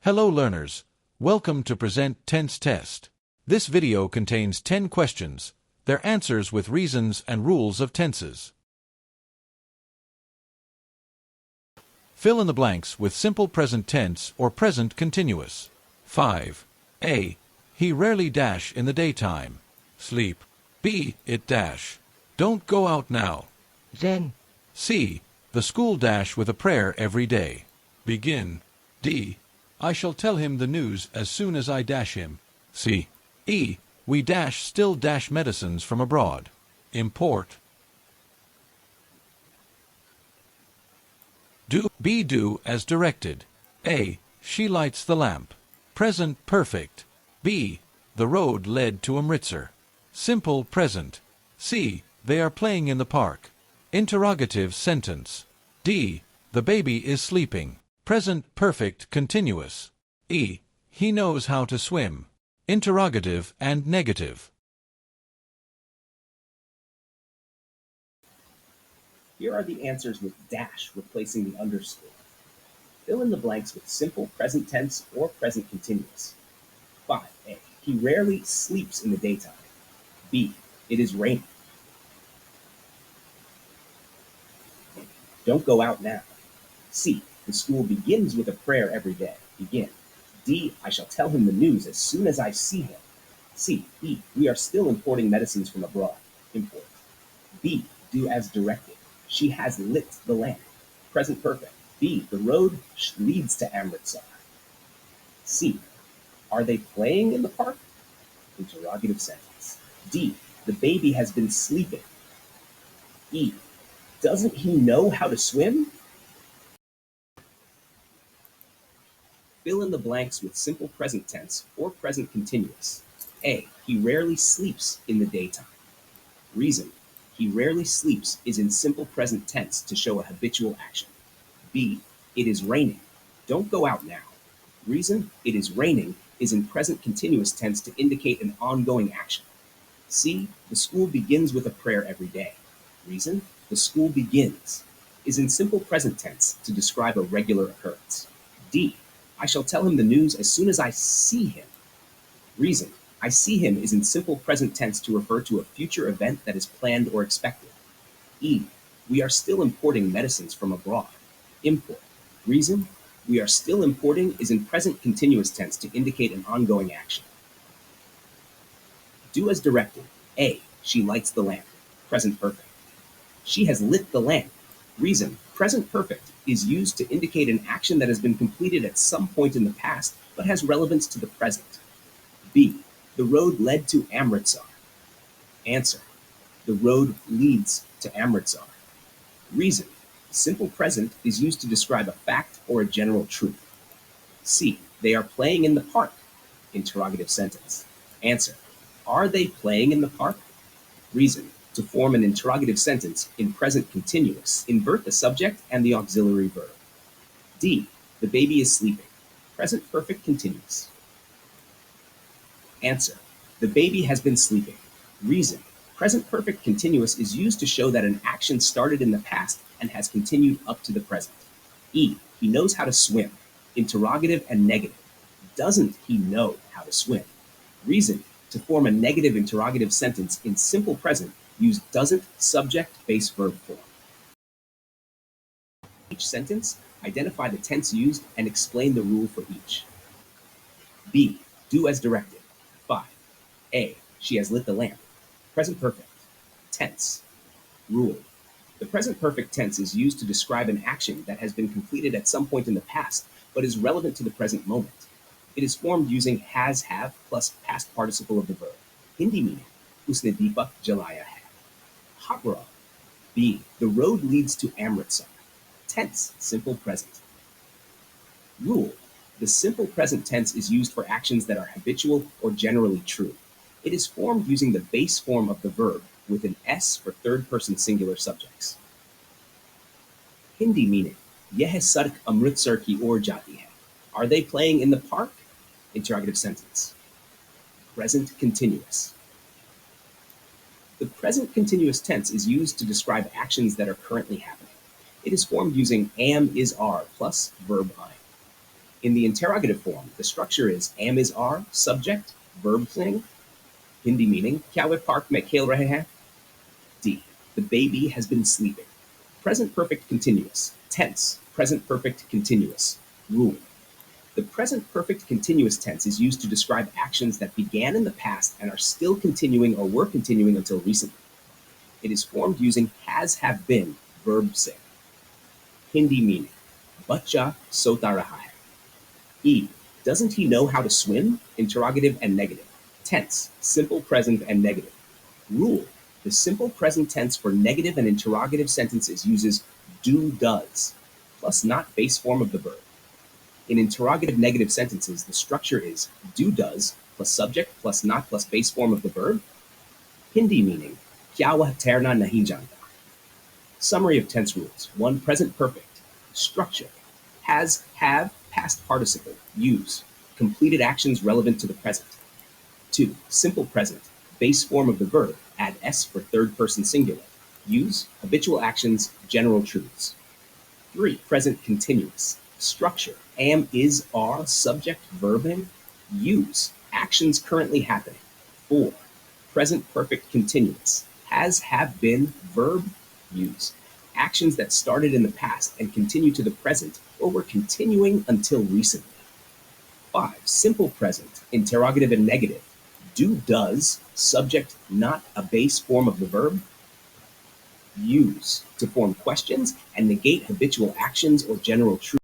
Hello learners, welcome to Present Tense Test. This video contains 10 questions, their answers with reasons and rules of tenses. Fill in the blanks with simple present tense or present continuous. 5. A. He rarely dash in the daytime. Sleep. B. It dash. Don't go out now. Then. C. The school dash with a prayer every day. Begin. D. I shall tell him the news as soon as I dash him. C. E. We dash still dash medicines from abroad. Import. Do. B. Do as directed. A. She lights the lamp. Present perfect. B. The road led to Amritsar. Simple present. C. They are playing in the park. Interrogative sentence. D. The baby is sleeping. Present perfect continuous. E. He knows how to swim. Interrogative and negative. Here are the answers with dash replacing the underscore. Fill in the blanks with simple present tense or present continuous. 5a. He rarely sleeps in the daytime. B. It is raining. Don't go out now. C. The school begins with a prayer every day. Begin. D. I shall tell him the news as soon as I see him. C. E. We are still importing medicines from abroad. Import. B. Do as directed. She has lit the lamp. Present perfect. B. The road leads to Amritsar. C. Are they playing in the park? Interrogative sentence. D. The baby has been sleeping. E. Doesn't he know how to swim? Fill in the blanks with simple present tense or present continuous. A. He rarely sleeps in the daytime. Reason. He rarely sleeps is in simple present tense to show a habitual action. B. It is raining. Don't go out now. Reason. It is raining is in present continuous tense to indicate an ongoing action. C. The school begins with a prayer every day. Reason. The school begins is in simple present tense to describe a regular occurrence. D. I shall tell him the news as soon as I see him. Reason. I see him is in simple present tense to refer to a future event that is planned or expected. E. We are still importing medicines from abroad. Import. Reason. We are still importing is in present continuous tense to indicate an ongoing action. Do as directed. A. She lights the lamp. Present perfect. She has lit the lamp. Reason. Present perfect is used to indicate an action that has been completed at some point in the past but has relevance to the present. B. The road led to Amritsar. Answer. The road leads to Amritsar. Reason. Simple present is used to describe a fact or a general truth. C. They are playing in the park. Interrogative sentence. Answer. Are they playing in the park? Reason. To form an interrogative sentence in present continuous, invert the subject and the auxiliary verb. D. The baby is sleeping. Present perfect continuous. Answer. The baby has been sleeping. Reason. Present perfect continuous is used to show that an action started in the past and has continued up to the present. E. He knows how to swim. Interrogative and negative. Doesn't he know how to swim? Reason. To form a negative interrogative sentence in simple present, use doesn't subject base verb form. Each sentence, identify the tense used and explain the rule for each. B. Do as directed. 5. A. She has lit the lamp. Present perfect. Tense. Rule. The present perfect tense is used to describe an action that has been completed at some point in the past, but is relevant to the present moment. It is formed using has, have, plus past participle of the verb. Hindi meaning, usne Deepak jalaya hai. Hot raw. B. The road leads to Amritsar. Tense, simple present. Rule. The simple present tense is used for actions that are habitual or generally true. It is formed using the base form of the verb with an S for third-person singular subjects. Hindi meaning, yeh sark Amritsar ki or jati hai. Are they playing in the park? Interrogative sentence. Present continuous. The present continuous tense is used to describe actions that are currently happening. It is formed using am is are plus verb I. In the interrogative form, the structure is am is are, subject, verb thing, Hindi meaning kya way park mein khel rahe hain? D. The baby has been sleeping. Present perfect continuous. Tense. Present perfect continuous. Rule. The present perfect continuous tense is used to describe actions that began in the past and are still continuing or were continuing until recently. It is formed using has have been, verb se. Hindi meaning bachcha sota raha hai. E. Doesn't he know how to swim? Interrogative and negative. Tense. Simple present and negative. Rule. The simple present tense for negative and interrogative sentences uses do does plus not base form of the verb. In interrogative negative sentences, the structure is do does plus subject plus not plus base form of the verb. Hindi meaning kya wah tैरना nahi janta. Summary of tense rules. 1. Present perfect. Structure. Has, have, past participle. Use. Completed actions relevant to the present. 2. Simple present. Base form of the verb. Add s for third person singular. Use. Habitual actions. General truths. 3. Present continuous. Structure. Am, is, are, subject, verbing. Use. Actions currently happening. 4. Present perfect continuous. Has, have been, verb. Use. Actions that started in the past and continue to the present or were continuing until recently. 5. Simple present. Interrogative and negative. Do does, subject, not a base form of the verb. Use to form questions and negate habitual actions or general truths.